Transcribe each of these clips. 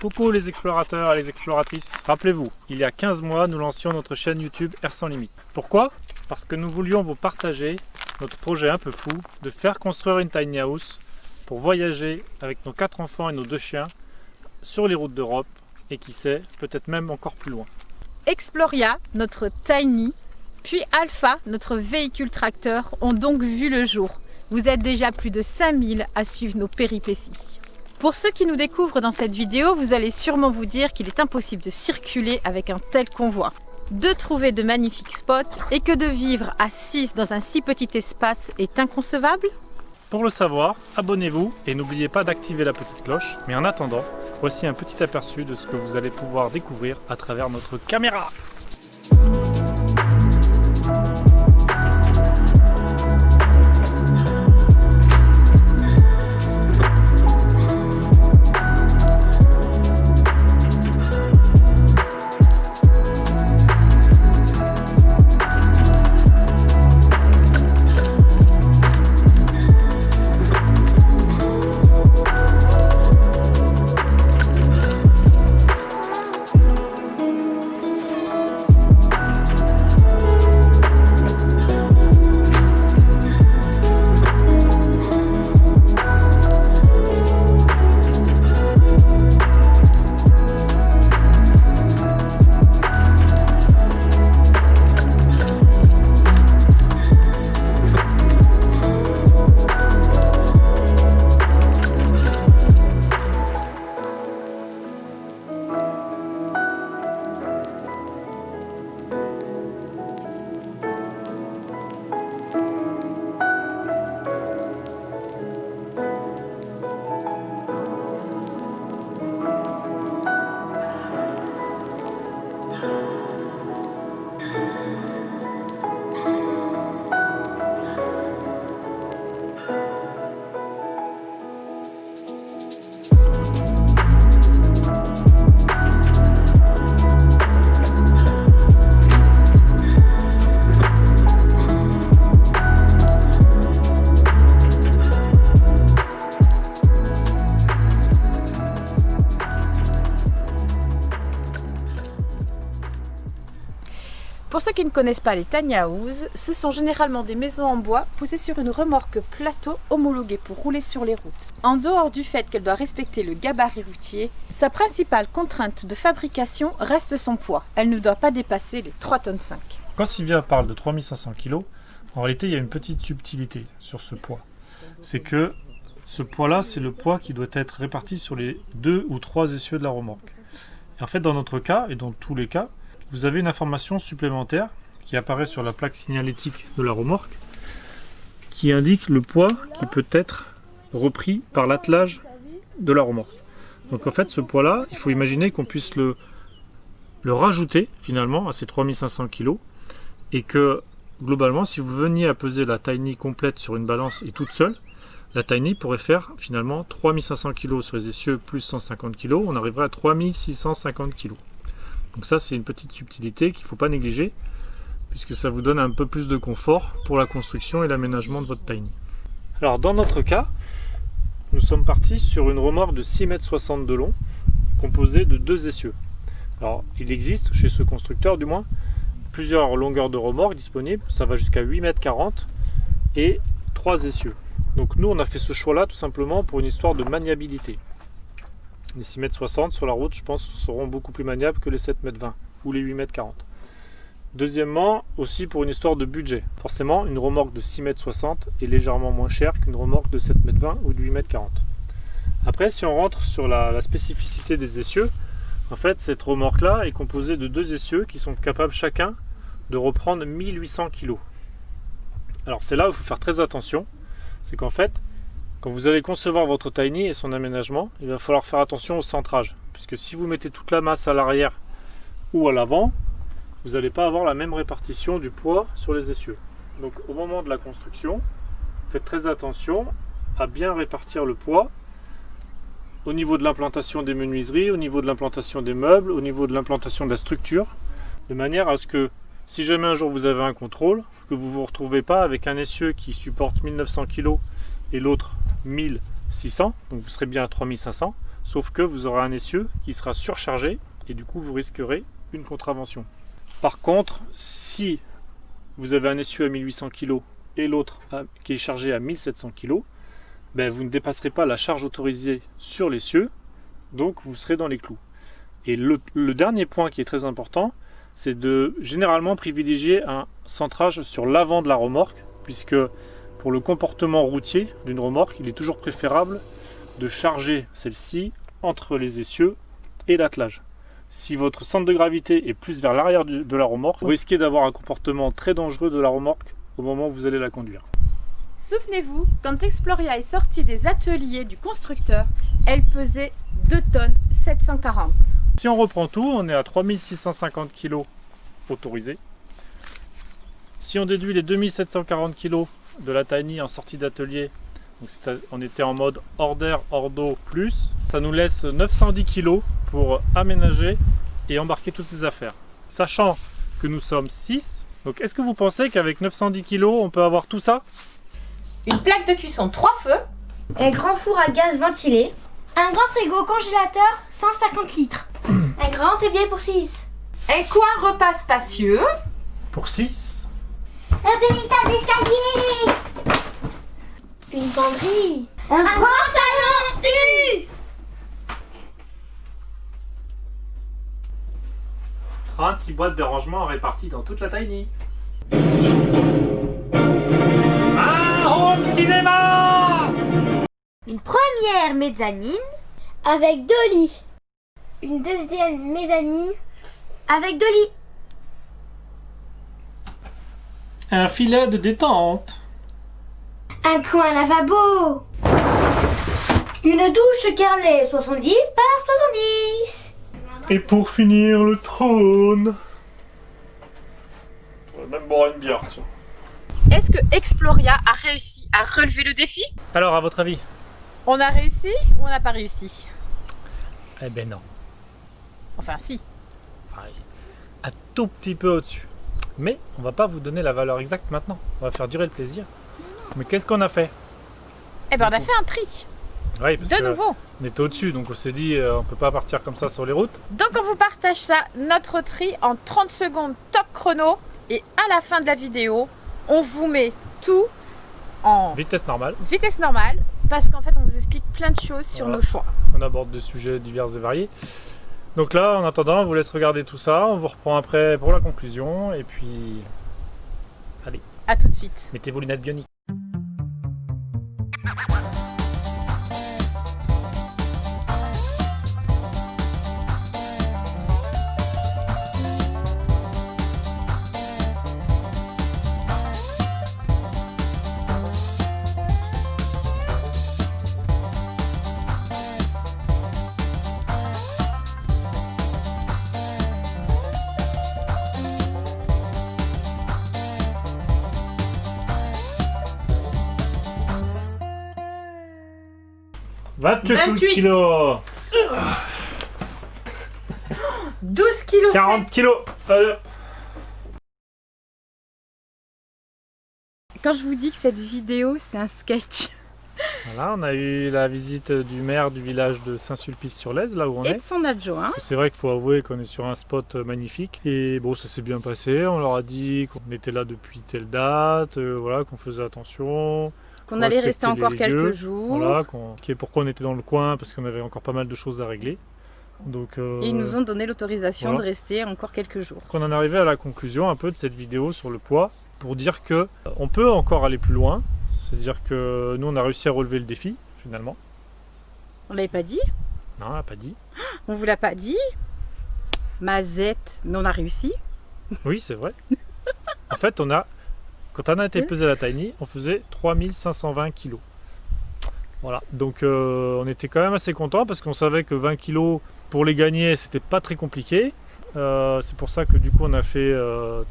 Coucou les explorateurs et les exploratrices. Rappelez-vous, il y a 15 mois, nous lancions notre chaîne YouTube Air sans limite. Pourquoi? Parce que nous voulions vous partager notre projet un peu fou de faire construire une tiny house pour voyager avec nos 4 enfants et nos 2 chiens sur les routes d'Europe et qui sait, peut-être même encore plus loin. Exploria, notre tiny, puis Alpha, notre véhicule tracteur, ont donc vu le jour. Vous êtes déjà plus de 5000 à suivre nos péripéties. Pour ceux qui nous découvrent dans cette vidéo, vous allez sûrement vous dire qu'il est impossible de circuler avec un tel convoi, de trouver de magnifiques spots et que de vivre à 6 dans un si petit espace est inconcevable. Pour le savoir, abonnez-vous et n'oubliez pas d'activer la petite cloche. Mais en attendant, voici un petit aperçu de ce que vous allez pouvoir découvrir à travers notre caméra. Pour ceux qui ne connaissent pas les tiny houses, ce sont généralement des maisons en bois posées sur une remorque plateau homologuée pour rouler sur les routes. En dehors du fait qu'elle doit respecter le gabarit routier, sa principale contrainte de fabrication reste son poids. Elle ne doit pas dépasser les 3,5 tonnes. Quand Sylvia parle de 3500 kg, en réalité il y a une petite subtilité sur ce poids. C'est que ce poids-là, c'est le poids qui doit être réparti sur les 2 ou 3 essieux de la remorque. Et en fait, dans notre cas, et dans tous les cas, vous avez une information supplémentaire qui apparaît sur la plaque signalétique de la remorque qui indique le poids qui peut être repris par l'attelage de la remorque. Donc en fait, ce poids-là, il faut imaginer qu'on puisse le rajouter finalement à ces 3500 kg et que globalement, si vous veniez à peser la tiny complète sur une balance et toute seule, la tiny pourrait faire finalement 3500 kg sur les essieux plus 150 kg, on arriverait à 3650 kg. Donc ça, c'est une petite subtilité qu'il ne faut pas négliger puisque ça vous donne un peu plus de confort pour la construction et l'aménagement de votre tiny. Alors dans notre cas, nous sommes partis sur une remorque de 6,60 m de long composée de 2 essieux. Alors il existe, chez ce constructeur du moins, plusieurs longueurs de remorque disponibles, ça va jusqu'à 8,40 m et 3 essieux. Donc nous on a fait ce choix là tout simplement pour une histoire de maniabilité. Les 6,60 m sur la route, je pense, seront beaucoup plus maniables que les 7,20 m ou les 8,40 m. Deuxièmement, aussi pour une histoire de budget. Forcément, une remorque de 6,60 m est légèrement moins chère qu'une remorque de 7,20 m ou de 8,40 m. Après, si on rentre sur la spécificité des essieux, en fait, cette remorque-là est composée de 2 essieux qui sont capables chacun de reprendre 1800 kg. Alors c'est là où il faut faire très attention, c'est qu'en fait, quand vous allez concevoir votre tiny et son aménagement, il va falloir faire attention au centrage. Puisque si vous mettez toute la masse à l'arrière ou à l'avant, vous n'allez pas avoir la même répartition du poids sur les essieux. Donc au moment de la construction, faites très attention à bien répartir le poids au niveau de l'implantation des menuiseries, au niveau de l'implantation des meubles, au niveau de l'implantation de la structure, de manière à ce que si jamais un jour vous avez un contrôle, que vous ne vous retrouvez pas avec un essieu qui supporte 1900 kg et l'autre 1600, donc vous serez bien à 3500, sauf que vous aurez un essieu qui sera surchargé et du coup vous risquerez une contravention. Par contre, si vous avez un essieu à 1800 kg et l'autre qui est chargé à 1700 kg, ben vous ne dépasserez pas la charge autorisée sur l'essieu, donc vous serez dans les clous. Et le dernier point qui est très important, c'est de généralement privilégier un centrage sur l'avant de la remorque, puisque pour le comportement routier d'une remorque, il est toujours préférable de charger celle-ci entre les essieux et l'attelage. Si votre centre de gravité est plus vers l'arrière de la remorque, vous risquez d'avoir un comportement très dangereux de la remorque au moment où vous allez la conduire. Souvenez-vous, quand Exploria est sortie des ateliers du constructeur, elle pesait 2 tonnes 740. Si on reprend tout, on est à 3650 kg autorisé. Si on déduit les 2740 kg de la Tiny en sortie d'atelier, on était en mode hors d'air, hors d'eau plus, ça nous laisse 910 kg pour aménager et embarquer toutes ces affaires. Sachant que nous sommes 6, donc est-ce que vous pensez qu'avec 910 kg on peut avoir tout ça? Une plaque de cuisson 3 feux, Un grand four à gaz ventilé. Un grand frigo congélateur 150 litres. Un grand évier pour 6. un coin repas spacieux, Pour 6? Un véritable escalier. Une penderie. Un grand salon U. 36 boîtes de rangement réparties dans toute la Tiny. Un home cinéma! Une première mezzanine avec 2 lits. Une deuxième mezzanine avec 2 lits. Un filet de détente. Un coin lavabo. Une douche Carlet 70 par 70. Et pour finir, le trône. On va même boire une bière, tiens. est-ce que Exploria a réussi à relever le défi? Alors, à votre avis? On a réussi ou on n'a pas réussi? Eh ben non. Enfin si. Pareil. Un tout petit peu au-dessus. Mais on va pas vous donner la valeur exacte maintenant. On va faire durer le plaisir. Mais qu'est-ce qu'on a fait? Eh ben on a fait un tri, Oui, parce de que nouveau. on était au-dessus, donc on s'est dit on peut pas partir comme ça sur les routes. Donc on vous partage ça, notre tri en 30 secondes top chrono. Et à la fin de la vidéo, on vous met tout en Vitesse normale. vitesse normale. Parce qu'en fait on vous explique plein de choses sur Voilà. nos choix. On aborde des sujets divers et variés. Donc là, en attendant, on vous laisse regarder tout ça. On vous reprend après pour la conclusion. Et puis, allez, A tout de suite. mettez vos lunettes bioniques. « 28 kilos, 12 kilos. 40 kilos. Quand je vous dis que cette vidéo c'est un sketch Voilà, on a eu la visite du maire du village de Saint-Sulpice-sur-Lèze, là où on et est. de son adjoint. Parce que c'est vrai qu'il faut avouer qu'on est sur un spot magnifique. Et bon, ça s'est bien passé. On leur a dit qu'on était là depuis telle date, voilà, qu'on faisait attention. Qu'on allait rester respecter encore les quelques lieux, jours. Voilà, pourquoi on était dans le coin, parce qu'on avait encore pas mal de choses à régler. Donc, Et ils nous ont donné l'autorisation voilà. de rester encore quelques jours. on en est arrivé à la conclusion un peu de cette vidéo sur le poids pour dire que on peut encore aller plus loin. C'est-à-dire que nous on a réussi à relever le défi finalement. On l'avait pas dit? Non, on l'a pas dit. On vous l'a pas dit? Mazette, mais on a réussi. Oui, c'est vrai. En fait, quand on a été pesé à la Tiny, on faisait 3520 kg. Voilà, donc on était quand même assez content parce qu'on savait que 20 kg pour les gagner, c'était pas très compliqué. C'est pour ça que du coup on a fait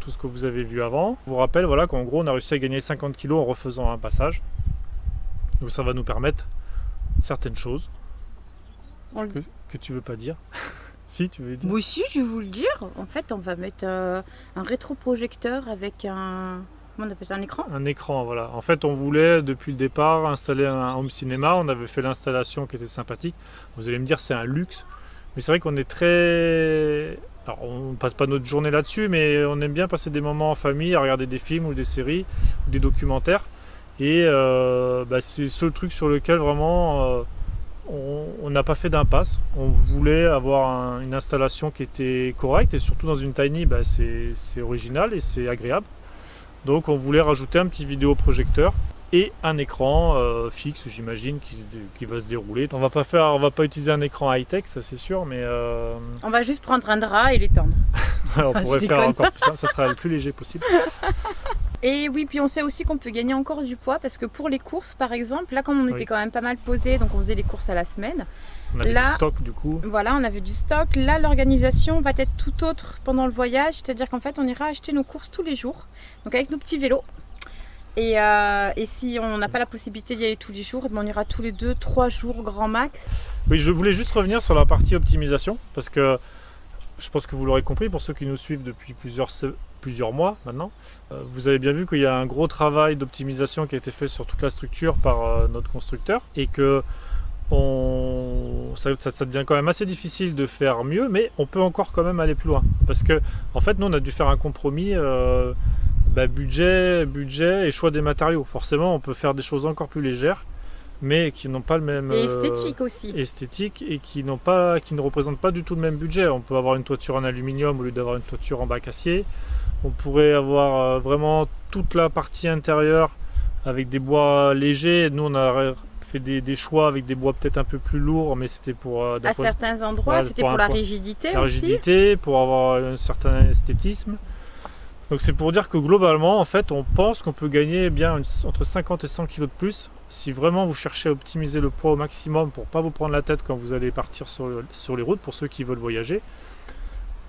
tout ce que vous avez vu avant. Je vous rappelle voilà, qu'en gros on a réussi à gagner 50 kg en refaisant un passage. Donc ça va nous permettre certaines choses On le... que tu veux pas dire. Si, tu veux dire. Moi aussi, je vais vous le dire. En fait, on va mettre un rétroprojecteur avec un comment on appelle ça, un écran? Un écran, voilà. En fait, on voulait depuis le départ installer un home cinéma. On avait fait l'installation qui était sympathique. Vous allez me dire, c'est un luxe. Mais c'est vrai qu'on est très... Alors, on ne passe pas notre journée là-dessus, mais on aime bien passer des moments en famille, à regarder des films ou des séries ou des documentaires. Et c'est le seul truc sur lequel vraiment on n'a pas fait d'impasse. On voulait avoir une installation qui était correcte et surtout dans une tiny, c'est original et c'est agréable. Donc on voulait rajouter un petit vidéoprojecteur et un écran fixe, j'imagine, qui va se dérouler. On va pas utiliser un écran high-tech, ça c'est sûr, mais on va juste prendre un drap et l'étendre. on pourrait faire encore plus simple, ça sera le plus léger possible. Et oui, puis on sait aussi qu'on peut gagner encore du poids parce que pour les courses, par exemple, là comme on était quand même pas mal posé, donc on faisait les courses à la semaine. On avait du stock du coup. Voilà, on avait du stock. Là, l'organisation va être tout autre pendant le voyage, c'est-à-dire qu'en fait, on ira acheter nos courses tous les jours, donc avec nos petits vélos. Et si on n'a pas la possibilité d'y aller tous les jours, on ira tous les 2-3 jours grand max. Oui, je voulais juste revenir sur la partie optimisation parce que je pense que vous l'aurez compris pour ceux qui nous suivent depuis plusieurs mois maintenant. Vous avez bien vu qu'il y a un gros travail d'optimisation qui a été fait sur toute la structure par notre constructeur et que ça devient quand même assez difficile de faire mieux, mais on peut encore quand même aller plus loin parce que en fait nous on a dû faire un compromis budget et choix des matériaux. Forcément on peut faire des choses encore plus légères mais qui n'ont pas le même et esthétique aussi esthétique et qui ne représentent pas du tout le même budget. On peut avoir une toiture en aluminium au lieu d'avoir une toiture en bac acier. On pourrait avoir vraiment toute la partie intérieure avec des bois légers. Nous on a fait des choix avec des bois peut-être un peu plus lourds, mais c'était pour à certains endroits, c'était pour la rigidité aussi. La rigidité, pour avoir un certain esthétisme. Donc c'est pour dire que globalement, en fait, on pense qu'on peut gagner bien entre 50 et 100 kg de plus si vraiment vous cherchez à optimiser le poids au maximum pour pas vous prendre la tête quand vous allez partir sur les routes, pour ceux qui veulent voyager.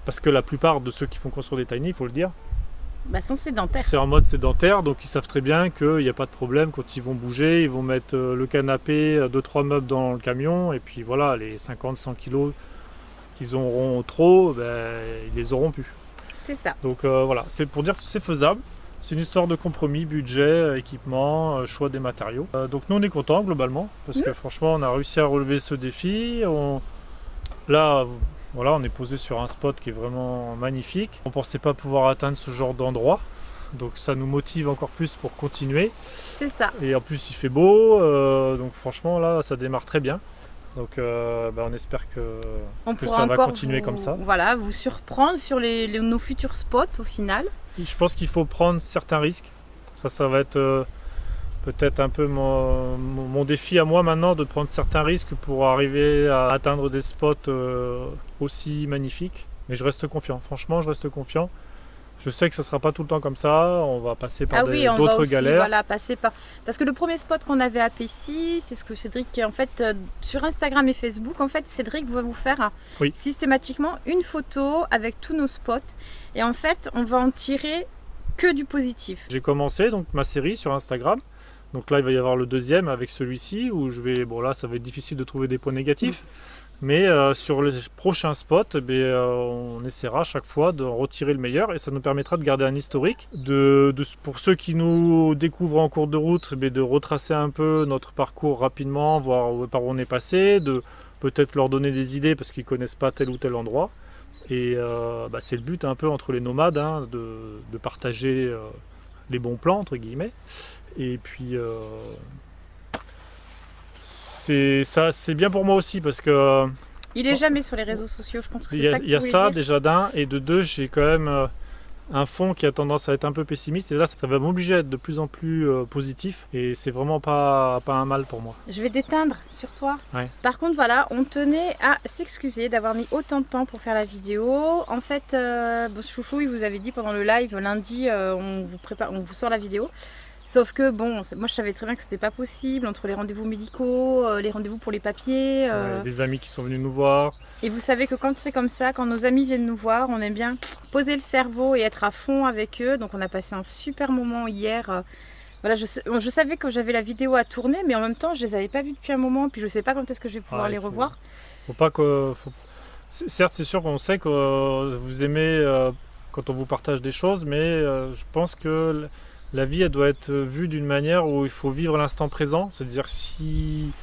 Parce que la plupart de ceux qui font construire des tiny, il faut le dire, sont sédentaires. C'est en mode sédentaire, donc ils savent très bien qu'il n'y a pas de problème quand ils vont bouger, ils vont mettre le canapé, 2-3 meubles dans le camion, et puis voilà, les 50-100 kg qu'ils auront trop, ils les auront plus. C'est ça. Donc voilà, c'est pour dire que c'est faisable. C'est une histoire de compromis, budget, équipement, choix des matériaux. Donc nous on est contents globalement, parce que franchement on a réussi à relever ce défi. Là, voilà, on est posé sur un spot qui est vraiment magnifique. On ne pensait pas pouvoir atteindre ce genre d'endroit. Donc ça nous motive encore plus pour continuer. C'est ça. Et en plus il fait beau, donc franchement là ça démarre très bien. Donc on espère que ça va continuer comme ça. Voilà, vous surprendre sur nos futurs spots au final. Je pense qu'il faut prendre certains risques. Ça va être peut-être un peu mon défi à moi maintenant, de prendre certains risques pour arriver à atteindre des spots aussi magnifiques. Mais je reste confiant, franchement je reste confiant. Je sais que ça ne sera pas tout le temps comme ça, on va passer par d'autres galères. Voilà, parce que le premier spot qu'on avait à Pessy, c'est ce que Cédric, en fait, sur Instagram et Facebook, en fait, Cédric va vous faire systématiquement une photo avec tous nos spots. Et en fait, on va en tirer que du positif. J'ai commencé donc ma série sur Instagram. Donc là, il va y avoir le deuxième avec celui-ci où là, ça va être difficile de trouver des points négatifs. Mais sur les prochains spots, on essaiera chaque fois de retirer le meilleur et ça nous permettra de garder un historique. Pour ceux qui nous découvrent en cours de route, de retracer un peu notre parcours rapidement, voir par où on est passé, de peut-être leur donner des idées parce qu'ils ne connaissent pas tel ou tel endroit. Et c'est le but un peu entre les nomades, de partager les bons plans, entre guillemets. Et puis... c'est bien pour moi aussi parce que il est jamais sur les réseaux sociaux, je pense que c'est ça que il y a ça déjà d'un, et de deux, j'ai quand même un fond qui a tendance à être un peu pessimiste, et là ça va m'obliger à être de plus en plus positif, et c'est vraiment pas un mal pour moi. Je vais déteindre sur toi. Ouais. Par contre voilà, on tenait à s'excuser d'avoir mis autant de temps pour faire la vidéo. En fait, Chouchou il vous avait dit pendant le live lundi, on vous sort la vidéo. Sauf que bon, moi je savais très bien que c'était pas possible entre les rendez-vous médicaux, les rendez-vous pour les papiers. Des amis qui sont venus nous voir. Et vous savez que quand c'est comme ça, quand nos amis viennent nous voir, on aime bien poser le cerveau et être à fond avec eux. Donc on a passé un super moment hier. Voilà, je savais que j'avais la vidéo à tourner, mais en même temps je les avais pas vus depuis un moment, puis je sais pas quand est-ce que je vais pouvoir les revoir. Certes, c'est sûr qu'on sait que vous aimez quand on vous partage des choses, mais je pense que la vie, elle doit être vue d'une manière où il faut vivre l'instant présent. C'est-à-dire si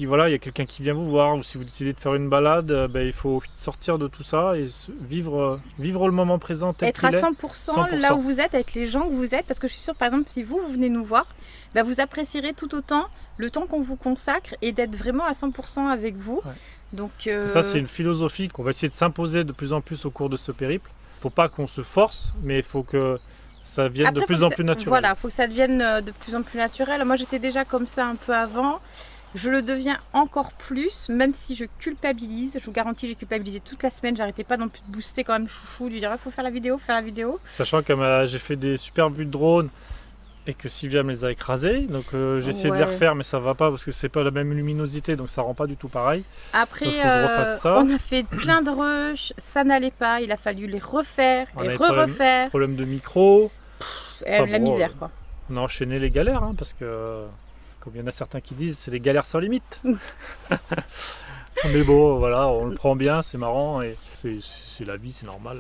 voilà, il y a quelqu'un qui vient vous voir ou si vous décidez de faire une balade, il faut sortir de tout ça et vivre le moment présent tel Être à qu'il est. 100% là où vous êtes, avec les gens que vous êtes, parce que je suis sûre, par exemple, si vous venez nous voir, vous apprécierez tout autant le temps qu'on vous consacre et d'être vraiment à 100% avec vous. Ouais. Donc, ça, c'est une philosophie qu'on va essayer de s'imposer de plus en plus au cours de ce périple. Il ne faut pas qu'on se force, mais il faut que ça vienne après, de plus en plus naturel. Voilà, il faut que ça devienne de plus en plus naturel. Moi, j'étais déjà comme ça un peu avant. Je le deviens encore plus, même si je culpabilise. Je vous garantis, j'ai culpabilisé toute la semaine. J'arrêtais pas non plus de booster quand même chouchou, de dire il faut faire la vidéo, faire la vidéo. Sachant que j'ai fait des super vues de drone et que Sylvia me les a écrasées. Donc j'ai essayé de les refaire, mais ça va pas parce que c'est pas la même luminosité, donc ça rend pas du tout pareil. Après, donc, faut que je refasse ça. on a fait plein de rushs, ça n'allait pas. Il a fallu les refaire et refaire. Problème de micro. La misère quoi. On a enchaîné les galères parce que, comme il y en a certains qui disent, c'est les galères sans limite. Mais bon, voilà, on le prend bien, c'est marrant et c'est la vie, c'est normal.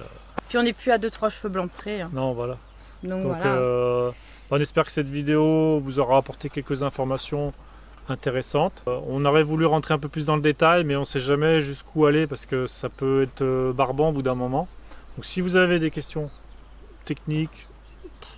Puis on n'est plus à 2-3 cheveux blancs près. Hein. Non, voilà. Donc voilà. On espère que cette vidéo vous aura apporté quelques informations intéressantes. On aurait voulu rentrer un peu plus dans le détail, mais on ne sait jamais jusqu'où aller parce que ça peut être barbant au bout d'un moment. Donc si vous avez des questions techniques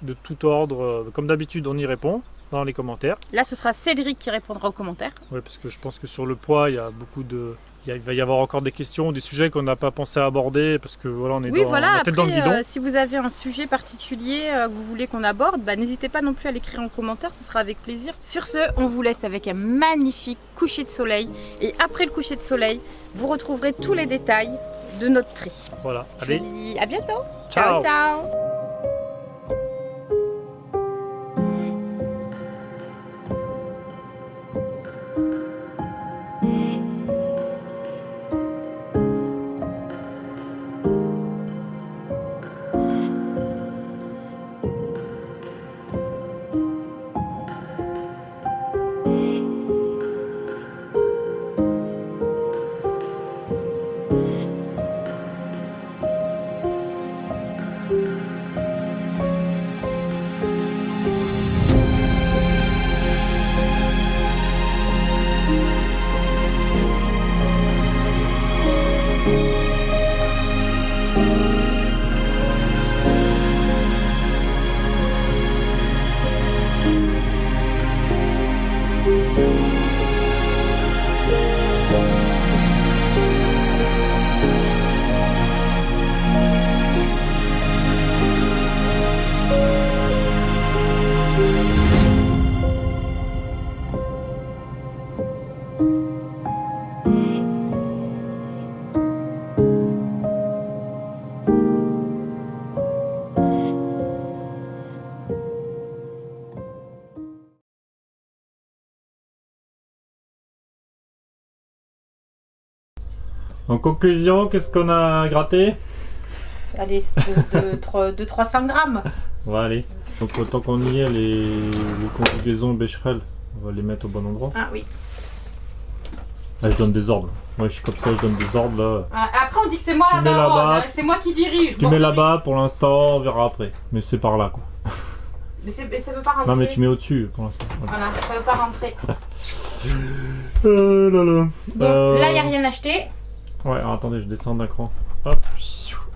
de tout ordre, comme d'habitude, on y répond dans les commentaires. Là, ce sera Cédric qui répondra aux commentaires. Oui, parce que je pense que sur le poids, il y a beaucoup de... Il va y avoir encore des questions, des sujets qu'on n'a pas pensé à aborder parce que voilà, on est la tête dans le guidon. Si vous avez un sujet particulier que vous voulez qu'on aborde, n'hésitez pas non plus à l'écrire en commentaire, ce sera avec plaisir. Sur ce, on vous laisse avec un magnifique coucher de soleil et après le coucher de soleil, vous retrouverez tous les détails de notre tri. Voilà, allez. Je vous dis à bientôt. Ciao, ciao. En conclusion, qu'est-ce qu'on a gratté? Allez, de 300 grammes. Ouais, allez. Donc tant qu'on y est, les conjugaisons Becherel, on va les mettre au bon endroit. Ah oui. Là, je donne des ordres. Moi, je suis comme ça, je donne des ordres là. Après, on dit que c'est moi la baronne, c'est moi qui dirige. Tu mets là-bas pour l'instant, on verra après. Mais c'est par là quoi. Mais ça veut pas rentrer. Non, mais tu mets au-dessus pour l'instant. Voilà, ça veut pas rentrer. Là. Bon, là, il n'y a rien acheté. Ouais, alors, attendez, je descends d'un cran. Hop.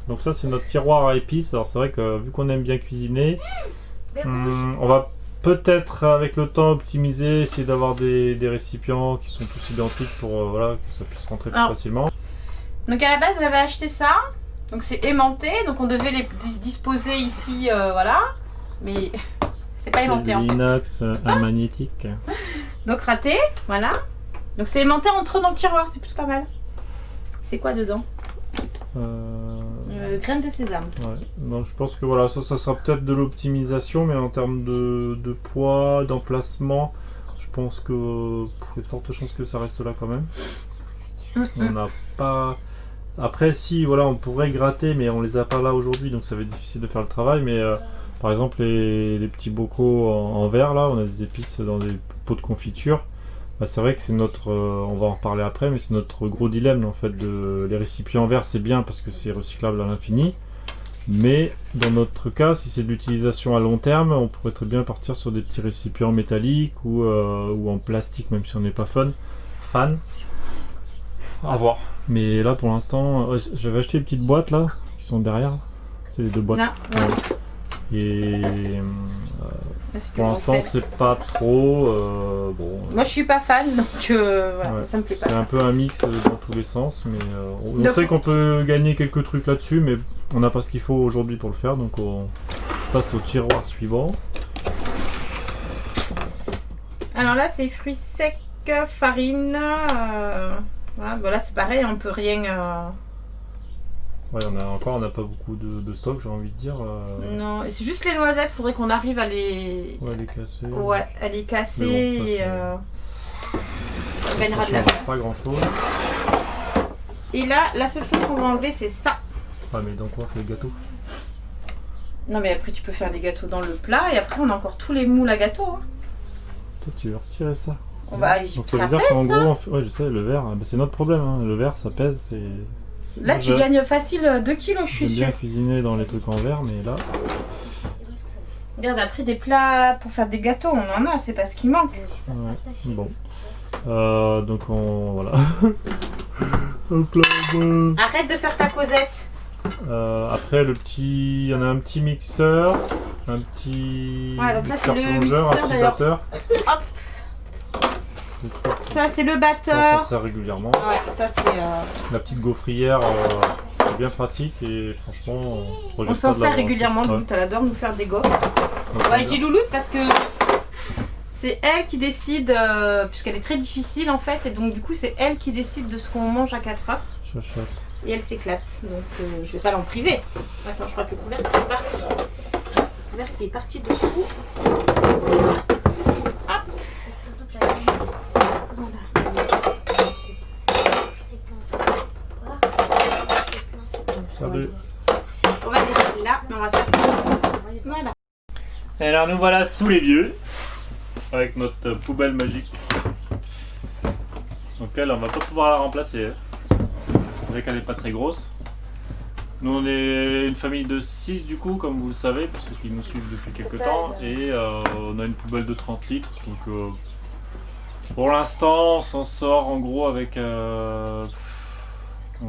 Donc ça, c'est notre tiroir à épices. Alors c'est vrai que vu qu'on aime bien cuisiner, on va peut-être avec le temps optimiser, essayer d'avoir des récipients qui sont tous identiques pour voilà, que ça puisse rentrer plus facilement. Donc à la base, j'avais acheté ça. Donc c'est aimanté, donc on devait les disposer ici, voilà. Mais c'est pas aimanté en fait. L'inox magnétique. Donc raté, voilà. Donc c'est aimanté entre dans le tiroir, c'est plutôt pas mal. C'est quoi dedans? Graines de sésame. Ouais. Donc, je pense que voilà, ça sera peut-être de l'optimisation, mais en termes de poids, d'emplacement, je pense que il y a de fortes chances que ça reste là quand même. On n'a pas. Après, si voilà, on pourrait gratter, mais on les a pas là aujourd'hui, donc ça va être difficile de faire le travail. Mais par exemple, les petits bocaux en verre là, on a des épices dans des pots de confiture. Bah, c'est vrai que c'est notre, on va en reparler après, mais c'est notre gros dilemme en fait. Les récipients en verre, c'est bien parce que c'est recyclable à l'infini, Mais dans notre cas, si c'est de l'utilisation à long terme, on pourrait très bien partir sur des petits récipients métalliques ou en plastique, même si on n'est pas fan. À voir. Mais là pour l'instant, j'avais acheté les petites boîtes là, qui sont derrière. C'est les deux boîtes. Non, ouais. Et Est-ce que pour on l'instant sait c'est pas trop bon. Moi je suis pas fan, donc voilà, Ouais, ça me plaît c'est pas. un peu un mix dans tous les sens, mais on Donc- sait qu'on peut gagner quelques trucs là-dessus, mais on n'a pas ce qu'il faut aujourd'hui pour le faire, donc on passe au tiroir suivant. Alors là c'est fruits secs, farine. Voilà, bon, là c'est pareil, on peut rien. Ouais, on n'a pas beaucoup de stock, j'ai envie de dire. Non, c'est juste les noisettes, faudrait qu'on arrive à les. Ouais, les casser. Ouais, à les casser Mais bon, ça, et on gagnera ça de la change place. pas grand-chose. Et là, la seule chose qu'on va enlever c'est ça. Ah, mais donc on fait les gâteaux. Non mais après tu peux faire des gâteaux dans le plat et après on a encore tous les moules à gâteaux. Hein. Toi, tu veux retirer ça. On va Donc ça veut dire qu'en gros, ouais, je sais, le verre, bah, c'est notre problème. Hein. Le verre, ça pèse. Là tu gagnes facile 2 kilos je suis J'aime sûre. bien cuisiner dans les trucs en verre, mais là. Regarde, après des plats pour faire des gâteaux, on en a, c'est pas ce qui manque. Ouais, bon. Donc voilà. Hop là, bon. Arrête de faire ta causette. Après il y en a un petit mixeur, un petit Ouais, donc là, mixeur c'est le plongeur, mixeur, un petit d'ailleurs. batteur. Hop. Des trucs, Ça c'est le ça batteur. sert régulièrement. Ouais, ça c'est. La petite gaufrière, c'est bien pratique et franchement, On regrette s'en pas de sert l'avoir régulièrement, acheté. Louloute, elle adore nous faire des gaufres. Ouais. Ouais, je dis Louloute parce que c'est elle qui décide, puisqu'elle est très difficile en fait, et donc du coup c'est elle qui décide de ce qu'on mange à 4 heures. Chachotte. Et elle s'éclate, donc je vais pas l'en priver. Attends, je crois que le couvercle est parti. Le couvercle est parti dessous. Hop. Salut. On va laisser là, mais on va faire. Voilà. Et alors nous voilà sous les vieux, avec notre poubelle magique. Donc elle, on va pas pouvoir la remplacer. Hein. C'est vrai qu'elle est pas très grosse. Nous on est une famille de 6 du coup, comme vous le savez, pour ceux qui nous suivent depuis quelques temps. Et on a une poubelle de 30 litres. Donc pour l'instant on s'en sort en gros avec... on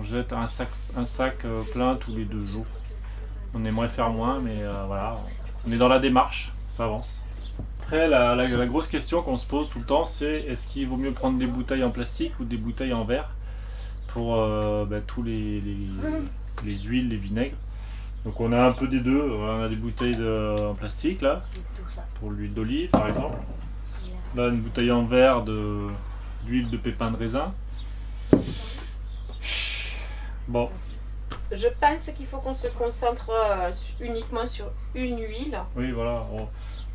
jette un sac plein tous les 2 jours. On aimerait faire moins, mais voilà, on est dans la démarche, ça avance. Après, la grosse question qu'on se pose tout le temps, c'est est-ce qu'il vaut mieux prendre des bouteilles en plastique ou des bouteilles en verre pour tous les huiles, les vinaigres. Donc on a un peu des deux, on a des bouteilles en plastique là, pour l'huile d'olive par exemple. Là une bouteille en verre d'huile de pépins de raisin. Bon. Je pense qu'il faut qu'on se concentre uniquement sur une huile. Oui, voilà.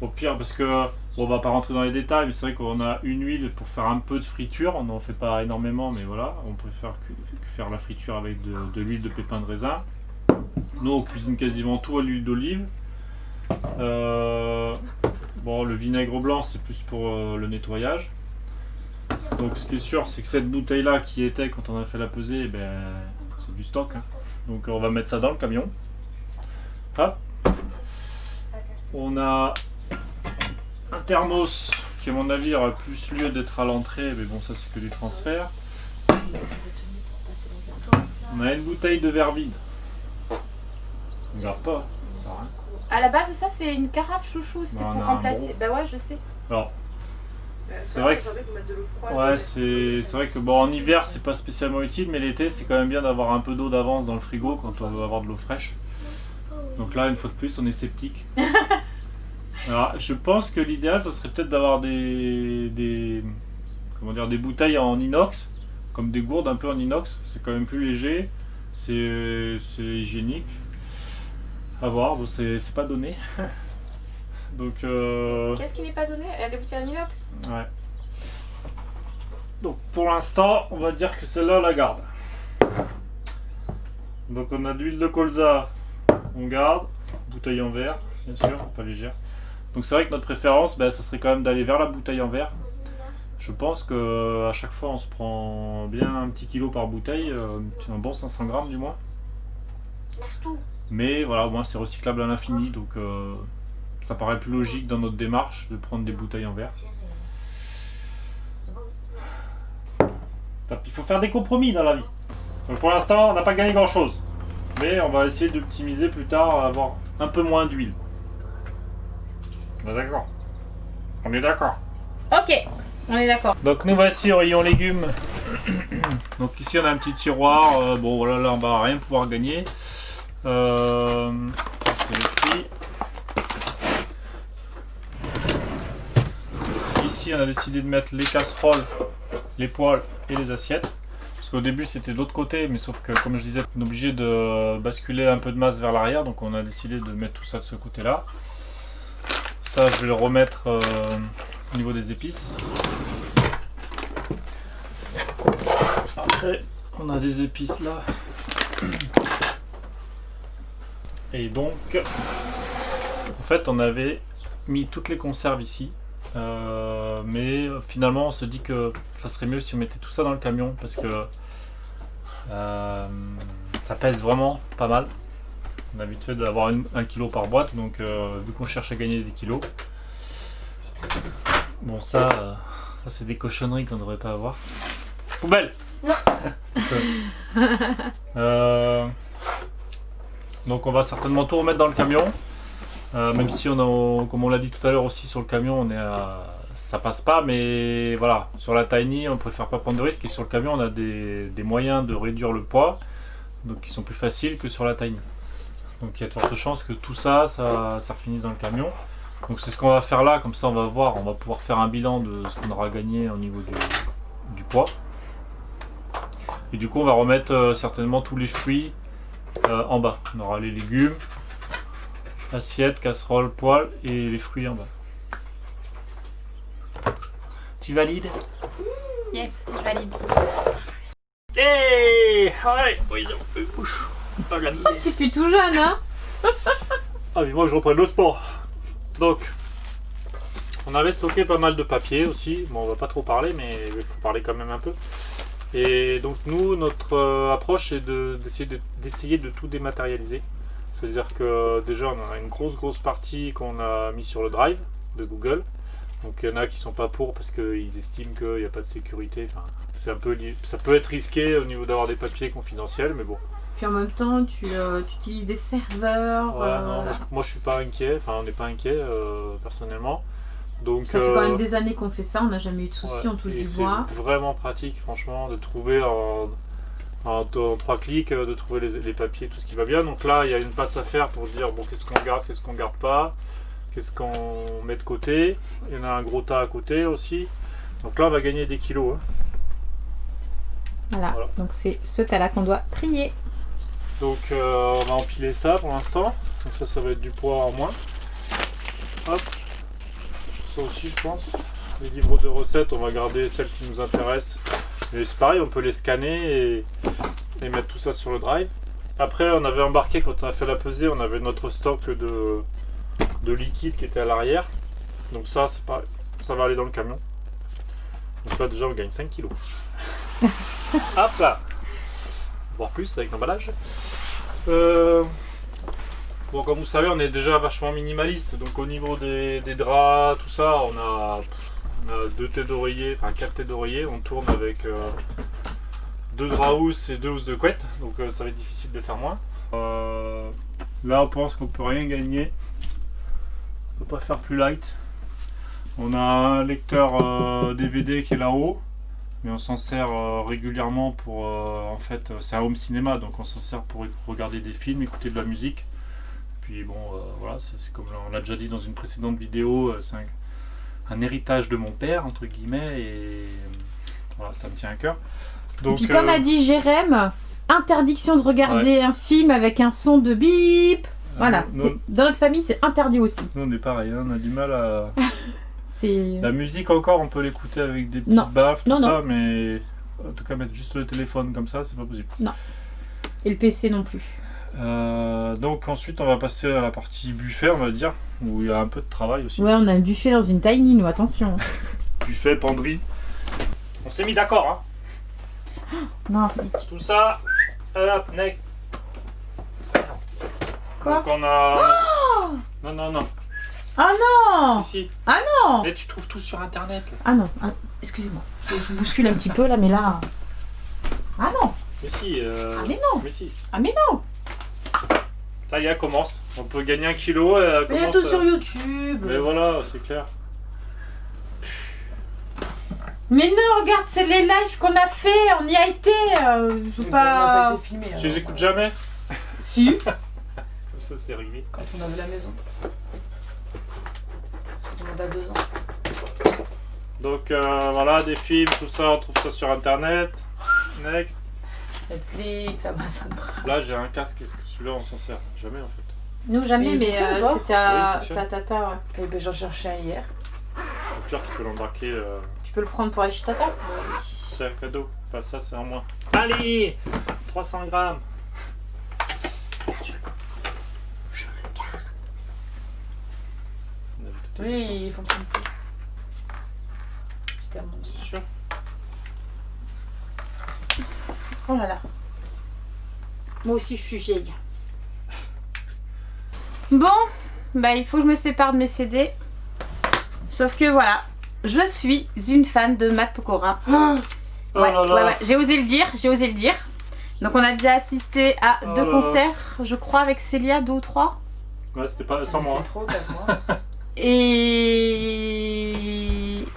Au pire, parce que on va pas rentrer dans les détails, mais c'est vrai qu'on a une huile pour faire un peu de friture. On n'en fait pas énormément, mais voilà, on préfère faire la friture avec de l'huile de pépins de raisin. Nous, on cuisine quasiment tout à l'huile d'olive. Bon, le vinaigre blanc, c'est plus pour le nettoyage. Donc, ce qui est sûr, c'est que cette bouteille-là qui était quand on a fait la pesée, ben, c'est du stock. Hein. Donc, on va mettre ça dans le camion. Hop. On a un thermos qui, à mon avis, aurait plus lieu d'être à l'entrée, mais bon, ça c'est que du transfert. On a une bouteille de verre vide. On ne garde pas. Ça sert à rien. À la base, ça c'est une carafe chouchou, c'était Non, pour on a un remplacer. bon. Bah ouais, je sais. Alors, c'est vrai que ouais, c'est vrai que bon, en hiver c'est pas spécialement utile, mais l'été c'est quand même bien d'avoir un peu d'eau d'avance dans le frigo quand on veut avoir de l'eau fraîche. Donc là, une fois de plus, on est sceptique. Alors, je pense que l'idéal, ça serait peut-être d'avoir des bouteilles en inox, comme des gourdes un peu en inox. C'est quand même plus léger, c'est hygiénique. À voir, bon, c'est pas donné. Donc, Qu'est-ce qui n'est pas donné? Les bouteilles en inox? ouais. Donc, pour l'instant, on va dire que celle-là, on la garde. Donc, on a de l'huile de colza, on garde. Bouteille en verre, bien sûr, pas légère. Donc, c'est vrai que notre préférence, ça serait quand même d'aller vers la bouteille en verre. Je pense que à chaque fois, on se prend bien un petit kilo par bouteille, un bon 500 grammes du moins. Mais voilà, au moins c'est recyclable à l'infini, donc ça paraît plus logique dans notre démarche de prendre des bouteilles en verre. Il faut faire des compromis dans la vie. Donc pour l'instant, on n'a pas gagné grand chose. Mais on va essayer d'optimiser plus tard, avoir un peu moins d'huile. On est d'accord. On est d'accord. Ok, on est d'accord. Donc nous voici au rayon légumes. Donc ici on a un petit tiroir. Bon voilà, là on va rien pouvoir gagner. C'est le prix. Ici on a décidé de mettre les casseroles, les poêles et les assiettes. Parce qu'au début c'était de l'autre côté, mais sauf que comme je disais, on est obligé de basculer un peu de masse vers l'arrière. Donc on a décidé de mettre tout ça de ce côté-là. Ça je vais le remettre au niveau des épices. Après on a des épices là. Et donc en fait on avait mis toutes les conserves ici. Mais finalement on se dit que ça serait mieux si on mettait tout ça dans le camion parce que ça pèse vraiment pas mal. On a vite fait d'avoir 1 kg par boîte, donc vu qu'on cherche à gagner des kilos, bon ça c'est des cochonneries qu'on ne devrait pas avoir. Poubelle. Non. Donc on va certainement tout remettre dans le camion. Même si on a, comme on l'a dit tout à l'heure aussi sur le camion, on est ça passe pas, mais voilà, sur la Tiny on préfère pas prendre de risques et sur le camion on a des moyens de réduire le poids, donc qui sont plus faciles que sur la Tiny. Donc il y a de fortes chances que tout ça refinisse dans le camion. Donc c'est ce qu'on va faire là, comme ça on va voir, on va pouvoir faire un bilan de ce qu'on aura gagné au niveau du poids. Et du coup on va remettre certainement tous les fruits en bas. On aura les légumes, assiette, casserole, poêle et les fruits en bas. Tu valides? Yes, je valide. Hey, allez, bouche. Pas la Oh, tu es plus tout jeune, hein? Ah mais moi je reprends le sport. Donc, on avait stocké pas mal de papier aussi. Bon, on va pas trop parler, mais il faut parler quand même un peu. Et donc nous, notre approche c'est d'essayer de tout dématérialiser. C'est-à-dire que déjà on a une grosse partie qu'on a mis sur le drive de Google. Donc il y en a qui sont pas pour parce qu'ils estiment qu'il n'y a pas de sécurité. Enfin, c'est un peu ça peut être risqué au niveau d'avoir des papiers confidentiels, mais bon. Puis en même temps, tu utilises des serveurs. Ouais, non, moi je suis pas inquiet. Enfin, on n'est pas inquiet personnellement. Donc, ça fait quand même des années qu'on fait ça, on n'a jamais eu de soucis, on touche du bois. C'est vraiment pratique, franchement, de trouver en 3 clics, de trouver les papiers, tout ce qui va bien. Donc là, il y a une passe à faire pour dire bon, qu'est-ce qu'on garde pas, qu'est-ce qu'on met de côté. Il y en a un gros tas à côté aussi. Donc là, on va gagner des kilos. Hein. Voilà, donc c'est ce tas-là qu'on doit trier. Donc on va empiler ça pour l'instant. Donc ça va être du poids en moins. Hop. Ça aussi je pense. Les livres de recettes, on va garder celles qui nous intéressent. Mais c'est pareil, on peut les scanner et mettre tout ça sur le drive. Après on avait embarqué, quand on a fait la pesée, on avait notre stock de liquide qui était à l'arrière. Donc ça c'est pareil, ça va aller dans le camion. Donc là déjà on gagne 5 kilos. Hop là. Voire plus avec l'emballage. Bon, comme vous savez, on est déjà vachement minimaliste, donc au niveau des draps, tout ça, on a 2 têtes d'oreiller, enfin 4 têtes d'oreiller, on tourne avec 2 draps housses et 2 housses de couette, donc ça va être difficile de faire moins. Là on pense qu'on peut rien gagner, on peut pas faire plus light. On a un lecteur DVD qui est là-haut, mais on s'en sert régulièrement pour, en fait, c'est un home cinéma, donc on s'en sert pour regarder des films, écouter de la musique. Puis bon, voilà, c'est comme on l'a déjà dit dans une précédente vidéo, c'est un héritage de mon père, entre guillemets, et voilà, ça me tient à cœur. Donc, et puis comme a dit Jérém, interdiction de regarder un film avec un son de bip. Voilà, dans notre famille c'est interdit aussi. Nous on est pareil, hein, on a du mal à... La musique encore, on peut l'écouter avec des petites baffes, tout ça, mais en tout cas mettre juste le téléphone comme ça, c'est pas possible. Non. Et le PC non plus. Donc ensuite on va passer à la partie buffet, on va dire, où il y a un peu de travail aussi. Ouais, on a un buffet dans une tiny, nous, attention. Buffet, penderie. On s'est mis d'accord, hein. Non, tout ça, hop, next. Quoi? Donc on a... Oh non, non, non. Ah non! Si, si. Ah non! Mais tu trouves tout sur internet. Là. Ah non, excusez-moi. Je bouscule un petit peu là, mais là... Ah non! Mais si. Ah mais non! Mais si. Ah mais non! Ça y est, commence. On peut gagner 1 kilo. Mais il y a tout sur YouTube. Mais voilà, c'est clair. Mais non, regarde, c'est les lives qu'on a fait, on y a été. Faut pas... On n'a pas été filmé. Tu les écoutes jamais? Si. Ça, c'est arrivé. Quand on avait la maison. Ça remonte à 2 ans. Donc voilà, des films, tout ça, on trouve ça sur internet. Next. Netflix, Amazon Prime. Là, j'ai un casque. Est-ce que celui-là, on s'en sert? Jamais en fait. Nous jamais, Mais il mais fonctionne ou pas? c'était Oui, il à fonctionne. Tata. Ouais. Eh ben j'en cherchais un hier. Au pire, tu peux l'embarquer. Tu peux le prendre pour aller chez Tata? C'est un cadeau. Enfin, ça, c'est en moins. Allez 300 grammes. On a vu tout Oui, téléchargé. il fonctionne plus. C'était à mon C'est sûr. Oh là là. Moi aussi, je suis vieille. Bon, bah il faut que je me sépare de mes CD. Sauf que voilà, je suis une fan de Matt Pokora. Oh Ouais, là là. ouais, ouais, j'ai osé le dire, j'ai osé le dire. Donc on a déjà assisté à Oh 2 là là. concerts, je crois, avec Célia, 2 ou 3. Ouais, c'était pas sans moi. C'est trop, 4 mois. Et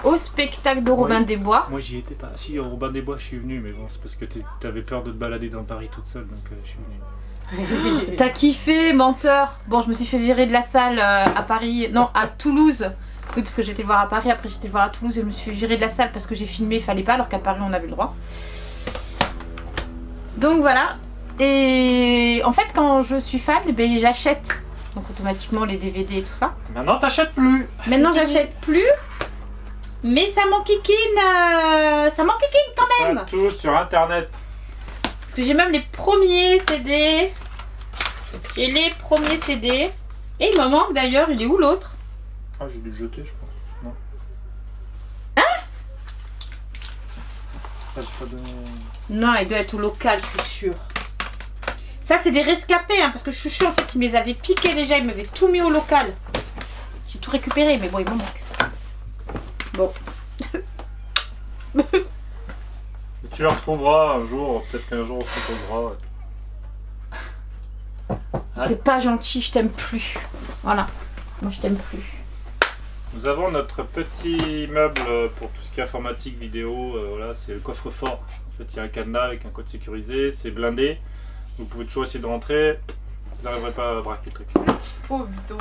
au spectacle de Robin Oui. des Bois. Moi, j'y étais pas. Si, au Robin des Bois, je suis venu, mais bon, c'est parce que t'avais peur de te balader dans Paris toute seule, donc je suis venu. T'as kiffé, menteur. Bon, je me suis fait virer de la salle à Paris, non, à Toulouse. Oui, parce que j'étais le voir à Paris, après j'étais le voir à Toulouse et je me suis fait virer de la salle parce que j'ai filmé, il fallait pas, alors qu'à Paris on avait le droit. Donc voilà. Et en fait, quand je suis fan, eh ben, j'achète donc automatiquement les DVD et tout ça. Maintenant, t'achètes plus. Maintenant, j'achète plus. Mais ça m'enquiquine quand même. Pas tout sur internet. Parce que j'ai même les premiers CD. J'ai les premiers CD. Et il m'en manque d'ailleurs, il est où l'autre? Ah, j'ai dû le jeter, je pense. Non. Ah, j'ai pas donné. Non, il doit être au local, je suis sûre. Ça, c'est des rescapés, hein, parce que je suis sûre en fait, qu'ils me les avaient piqués déjà, ils m'avaient tout mis au local. J'ai tout récupéré, mais bon, il m'en manque. Bon. Et tu le retrouveras un jour, peut-être qu'un jour on se reposera. Ouais. T'es pas gentil, je t'aime plus. Voilà. Moi, je t'aime plus. Nous avons notre petit meuble pour tout ce qui est informatique, vidéo. Voilà, c'est le coffre-fort. En fait, il y a un cadenas avec un code sécurisé, c'est blindé. Vous pouvez toujours essayer de rentrer. Vous n'arriverez pas à braquer le truc. Pauvre mytho.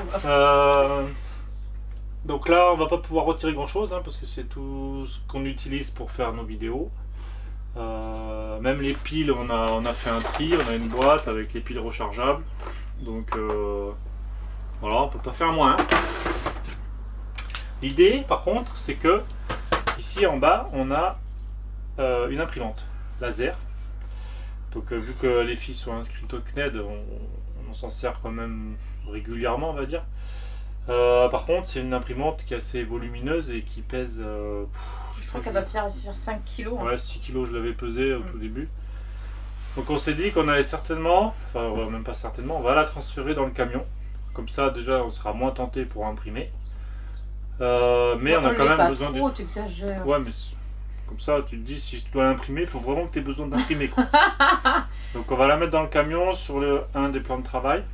Donc là, on va pas pouvoir retirer grand chose parce que c'est tout ce qu'on utilise pour faire nos vidéos. Même les piles, on a fait un tri, on a une boîte avec les piles rechargeables. Donc voilà, on peut pas faire moins. L'idée, par contre, c'est que ici en bas, on a une imprimante laser. Donc vu que les filles sont inscrites au CNED, on s'en sert quand même régulièrement, on va dire. Par contre, c'est une imprimante qui est assez volumineuse et qui pèse. Je crois qu'elle doit faire 5 kilos. Hein. Ouais, 6 kilos, je l'avais pesé au tout début. Donc on s'est dit qu'on allait certainement, enfin même pas certainement, on va la transférer dans le camion. Comme ça, déjà, on sera moins tenté pour imprimer. Mais on a quand même besoin trop, t'exagères. Ouais, mais comme ça, tu te dis, si tu dois l'imprimer, il faut vraiment que tu aies besoin d'imprimer. Donc on va la mettre dans le camion sur un des plans de travail.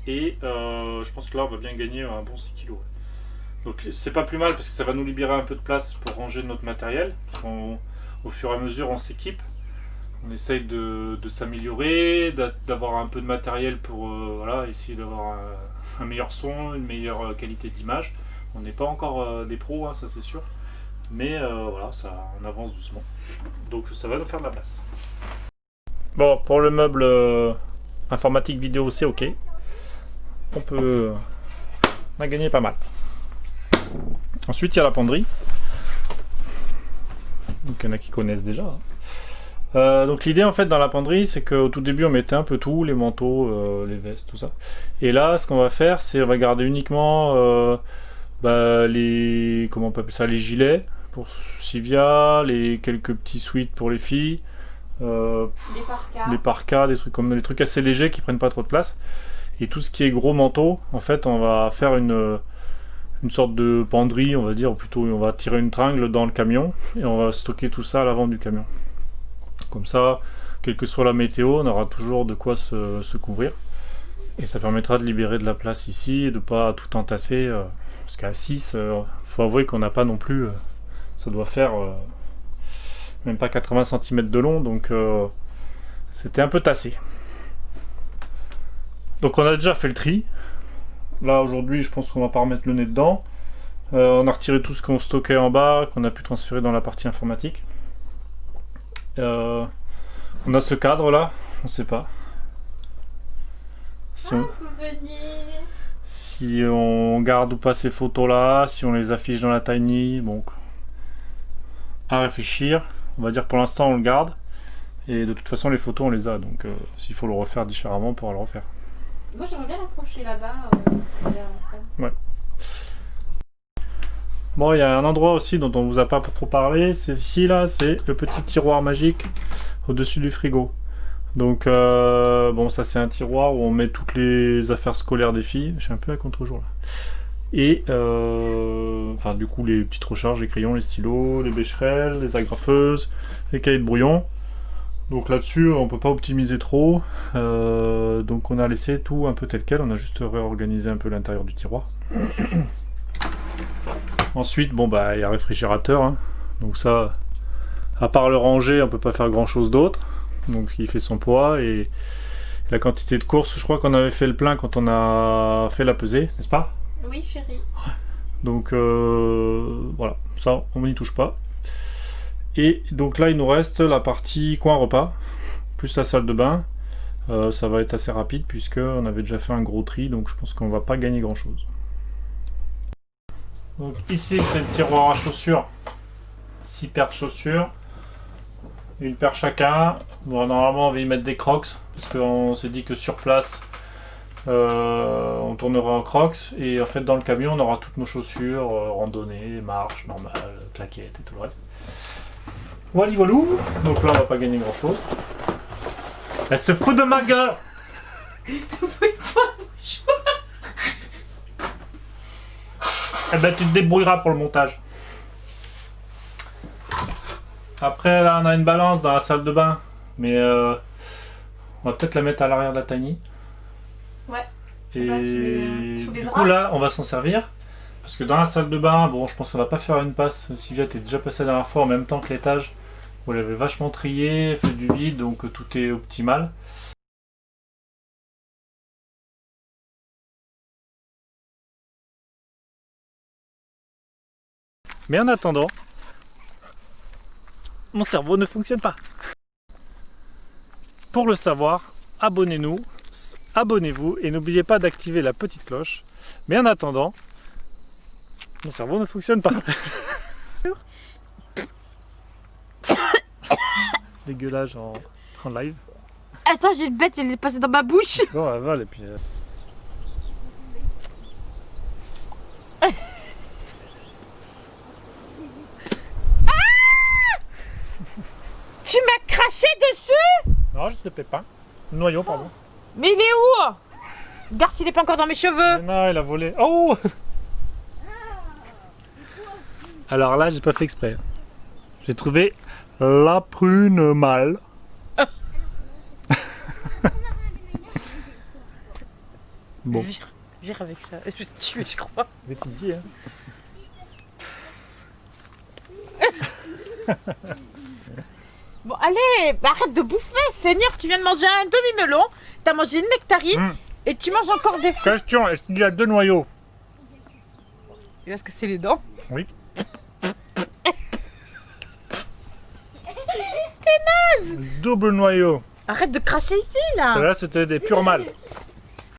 Et je pense que là, on va bien gagner un bon 6 kg. Donc c'est pas plus mal parce que ça va nous libérer un peu de place pour ranger notre matériel. Parce qu'au fur et à mesure, on s'équipe. On essaye de s'améliorer, d'avoir un peu de matériel pour voilà, essayer d'avoir un meilleur son, une meilleure qualité d'image. On n'est pas encore des pros, hein, ça c'est sûr. Mais voilà, ça, on avance doucement. Donc ça va nous faire de la place. Bon, pour le meuble informatique vidéo, c'est ok. On a gagné pas mal. Ensuite, il y a la penderie. Donc il y en a qui connaissent déjà. Hein. Donc l'idée en fait dans la penderie, c'est qu'au tout début on mettait un peu tout, les manteaux, les vestes, tout ça. Et là, ce qu'on va faire, c'est on va garder uniquement les, comment on peut appeler ça, les gilets pour Sylvia, les quelques petits sweats pour les filles, Les parkas. les parkas, des trucs comme les trucs assez légers qui prennent pas trop de place. Et tout ce qui est gros manteau, en fait, on va faire une sorte de penderie, on va dire, ou plutôt on va tirer une tringle dans le camion et on va stocker tout ça à l'avant du camion. Comme ça, quelle que soit la météo, on aura toujours de quoi se couvrir. Et ça permettra de libérer de la place ici et de pas tout entasser. Parce qu'à 6, faut avouer qu'on n'a pas non plus... ça doit faire même pas 80 cm de long, donc c'était un peu tassé. Donc on a déjà fait le tri. Là aujourd'hui je pense qu'on va pas remettre le nez dedans. On a retiré tout ce qu'on stockait en bas, qu'on a pu transférer dans la partie informatique. On a ce cadre là, on sait pas. Si on garde ou pas ces photos là, si on les affiche dans la Tiny, bon, à réfléchir. On va dire pour l'instant on le garde. Et de toute façon les photos on les a, donc s'il faut le refaire différemment on pourra le refaire. Moi j'aimerais bien l'approcher là-bas. Ouais. Bon, il y a un endroit aussi dont on vous a pas trop parlé, c'est ici là, c'est le petit tiroir magique au-dessus du frigo. Donc bon, ça c'est un tiroir où on met toutes les affaires scolaires des filles. Je suis un peu à contre-jour là. Et enfin du coup les petites recharges, les crayons, les stylos, les bécherelles, les agrafeuses, les cahiers de brouillon. Donc là-dessus on peut pas optimiser trop, donc on a laissé tout un peu tel quel, on a juste réorganisé un peu l'intérieur du tiroir. Ensuite bon bah il y a un réfrigérateur, hein. Donc ça, à part le ranger on peut pas faire grand chose d'autre, donc il fait son poids. Et la quantité de courses, je crois qu'on avait fait le plein quand on a fait la pesée, n'est-ce pas? Oui chérie. Donc voilà, ça on n'y touche pas. Et donc là il nous reste la partie coin repas, plus la salle de bain. Ça va être assez rapide puisque on avait déjà fait un gros tri, donc je pense qu'on va pas gagner grand chose. Donc ici c'est le tiroir à chaussures, 6 paires de chaussures, une paire chacun. Bon, normalement on va y mettre des crocs parce qu'on s'est dit que sur place on tournera en crocs, et en fait dans le camion on aura toutes nos chaussures, randonnée, marche, normale, claquettes et tout le reste. Voilà, voilou. Donc là on va pas gagner grand chose. Elle se fout de ma gueule. Eh ben tu te débrouilleras pour le montage. Après là on a une balance dans la salle de bain, mais on va peut-être la mettre à l'arrière de la Tiny. Ouais. Et Bah, sous les du draps. coup là on va s'en servir. Parce que dans la salle de bain, bon je pense qu'on va pas faire une passe. Sylvia était déjà passée la dernière fois en même temps que l'étage. Où elle avait vachement trié, fait du vide, donc tout est optimal. Mais en attendant, mon cerveau ne fonctionne pas. Pour le savoir, abonnez-nous, abonnez-vous et n'oubliez pas d'activer la petite cloche. Mais en attendant, mon cerveau ne fonctionne pas. Dégueulage en live. Attends, j'ai une bête, elle est passée dans ma bouche. Bon, elle vole et puis... Tu m'as craché dessus. Non, juste le pépin. Le noyau, pardon. Mais il est où? Regarde s'il est pas encore dans mes cheveux. Mais non, il a volé. Oh! Alors là, j'ai pas fait exprès. J'ai trouvé la prune mâle. Bon. Vire avec ça, je vais te tuer, je crois. Vite ici, hein. Bon, allez, bah, arrête de bouffer, Seigneur, tu viens de manger un demi-melon, t'as mangé une nectarine et tu manges encore des fruits. Question, est-ce qu'il y a 2 noyaux? Il va se casser les dents. Oui. T'es naze. Double noyau. Arrête de cracher ici, là. Celle-là, c'était des purs mâles.